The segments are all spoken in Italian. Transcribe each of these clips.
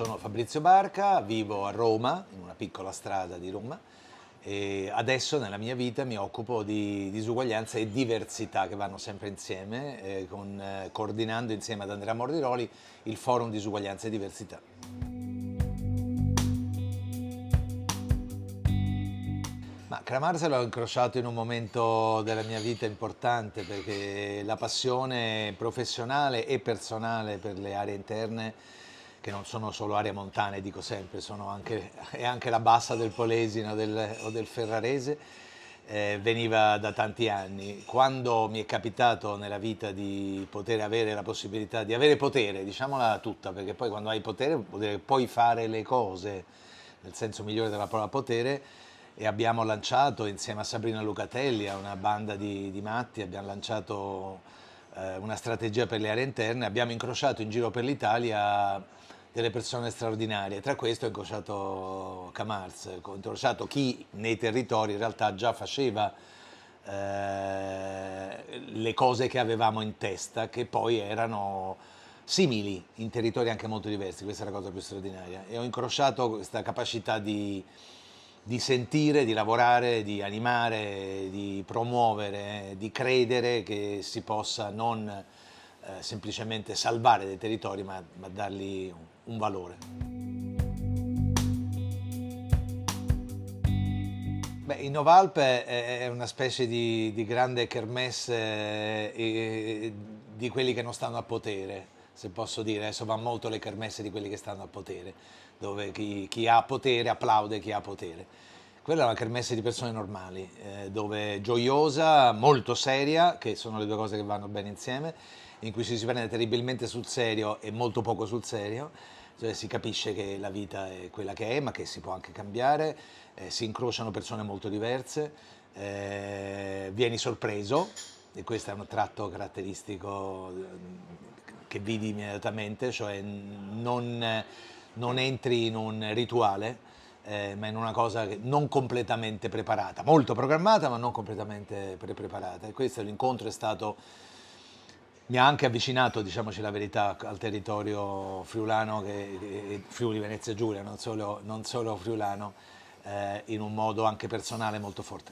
sono Fabrizio Barca, vivo a Roma, in una piccola strada di Roma, e adesso nella mia vita mi occupo di disuguaglianza e diversità che vanno sempre insieme, coordinando insieme ad Andrea Mordiroli il Forum Disuguaglianza e Diversità. Ma Kramarz l'ho incrociato in un momento della mia vita importante perché la passione professionale e personale per le aree interne, che non sono solo aree montane, dico sempre, è anche la bassa del Polesine o del Ferrarese, veniva da tanti anni. Quando mi è capitato nella vita di poter avere la possibilità di avere potere, diciamola tutta, perché poi quando hai potere vuol dire che puoi fare le cose, nel senso migliore della parola potere, e abbiamo lanciato insieme a Sabrina Lucatelli, a una banda di matti, abbiamo lanciato una strategia per le aree interne, abbiamo incrociato in giro per l'Italia delle persone straordinarie, tra queste ho incrociato Kramarz, ho incrociato chi nei territori in realtà già faceva le cose che avevamo in testa, che poi erano simili in territori anche molto diversi, questa è la cosa più straordinaria, e ho incrociato questa capacità di sentire, di lavorare, di animare, di promuovere, di credere che si possa non semplicemente salvare dei territori, ma dargli un valore. Beh, Innovalp è una specie di grande kermesse di quelli che non stanno al potere, se posso dire. Adesso va molto le kermesse di quelli che stanno al potere, dove chi ha potere applaude chi ha potere. Quella è una kermesse di persone normali, dove gioiosa, molto seria, che sono le due cose che vanno bene insieme, in cui ci si prende terribilmente sul serio e molto poco sul serio, cioè si capisce che la vita è quella che è, ma che si può anche cambiare, si incrociano persone molto diverse, vieni sorpreso, e questo è un tratto caratteristico che vidi immediatamente, cioè non entri in un rituale, ma in una cosa non completamente preparata, molto programmata ma non completamente preparata, e questo l'incontro è stato, mi ha anche avvicinato, diciamoci la verità, al territorio friulano, Friuli Venezia Giulia, non solo friulano, in un modo anche personale molto forte.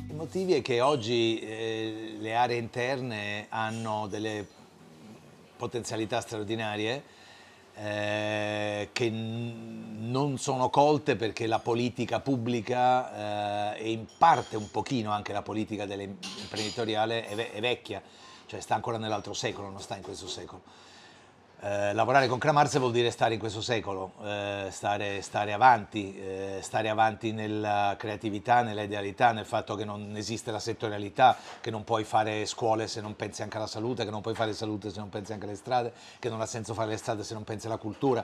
I motivi è che oggi le aree interne hanno delle potenzialità straordinarie che non sono colte perché la politica pubblica e in parte un pochino anche la politica imprenditoriale è vecchia, cioè sta ancora nell'altro secolo, non sta in questo secolo. Lavorare con Kramarz vuol dire stare in questo secolo, stare avanti nella creatività, nella idealità, nel fatto che non esiste la settorialità, che non puoi fare scuole se non pensi anche alla salute, che non puoi fare salute se non pensi anche alle strade, che non ha senso fare le strade se non pensi alla cultura,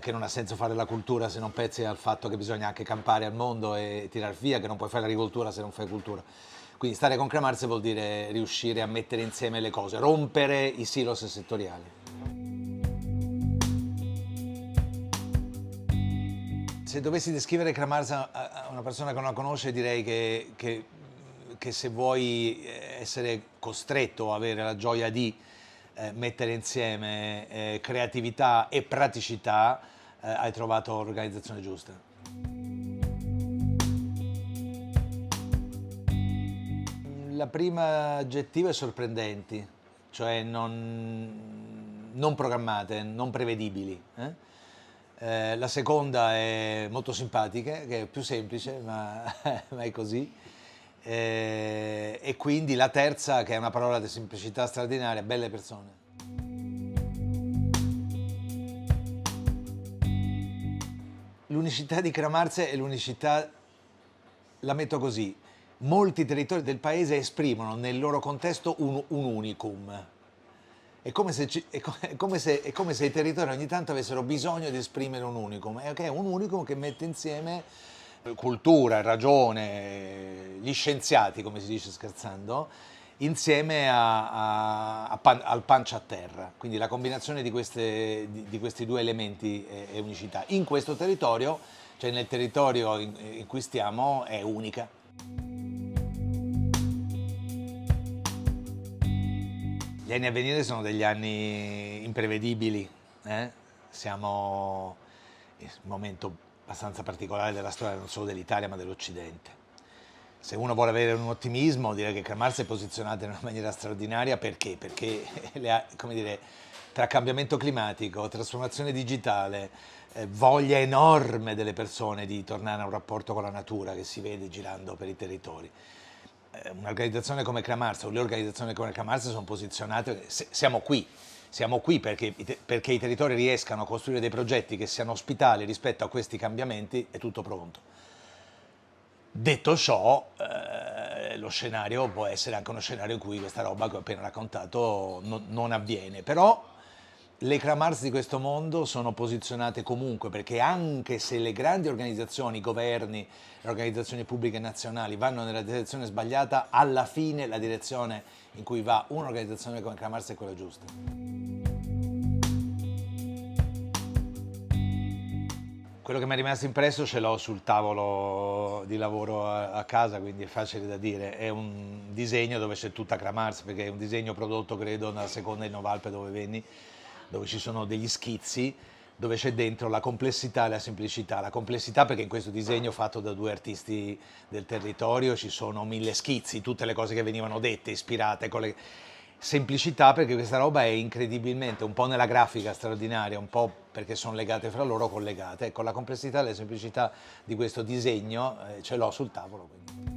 che non ha senso fare la cultura se non pensi al fatto che bisogna anche campare al mondo e tirar via, che non puoi fare l'agricoltura se non fai cultura. Quindi stare con Kramarz vuol dire riuscire a mettere insieme le cose, rompere i silos settoriali. Se dovessi descrivere Kramarz a una persona che non la conosce, direi che se vuoi essere costretto a avere la gioia di mettere insieme creatività e praticità, hai trovato l'organizzazione giusta. La prima aggettivo è sorprendenti, cioè non programmate, non prevedibili. La seconda è molto simpatica, che è più semplice, ma è così. E quindi la terza, che è una parola di semplicità straordinaria, belle persone. L'unicità di Kramarz è l'unicità, la metto così, molti territori del paese esprimono nel loro contesto un unicum. È come se i territori ogni tanto avessero bisogno di esprimere un unicum, che è un unicum che mette insieme cultura, ragione, gli scienziati, come si dice scherzando, insieme al pancia a terra. Quindi la combinazione di questi due elementi è unicità. In questo territorio, cioè nel territorio in cui stiamo, è unica. Gli Gli anni a venire sono degli anni imprevedibili, eh? Siamo in un momento abbastanza particolare della storia non solo dell'Italia ma dell'Occidente. Se uno vuole avere un ottimismo, direi che Kramarz è posizionata in una maniera straordinaria perché? Perché come dire, tra cambiamento climatico, trasformazione digitale, voglia enorme delle persone di tornare a un rapporto con la natura che si vede girando per i territori. Un'organizzazione come Kramarz o le organizzazioni come Kramarz sono posizionate, siamo qui perché i territori riescano a costruire dei progetti che siano ospitali rispetto a questi cambiamenti, è tutto pronto. Detto ciò, lo scenario può essere anche uno scenario in cui questa roba che ho appena raccontato non avviene, però le Kramarz di questo mondo sono posizionate comunque, perché anche se le grandi organizzazioni, i governi, le organizzazioni pubbliche nazionali vanno nella direzione sbagliata, alla fine la direzione in cui va un'organizzazione come Kramarz è quella giusta. Quello che mi è rimasto impresso ce l'ho sul tavolo di lavoro a casa, quindi è facile da dire. È un disegno dove c'è tutta Kramarz, perché è un disegno prodotto, credo, nella seconda Innovalpe dove venni, dove ci sono degli schizzi, dove c'è dentro la complessità e la semplicità. La complessità perché in questo disegno fatto da due artisti del territorio ci sono 1000 schizzi, tutte le cose che venivano dette, ispirate, con le... Semplicità perché questa roba è incredibilmente, un po' nella grafica straordinaria, un po' perché sono legate fra loro, collegate. Ecco, la complessità e la semplicità di questo disegno ce l'ho sul tavolo. Quindi.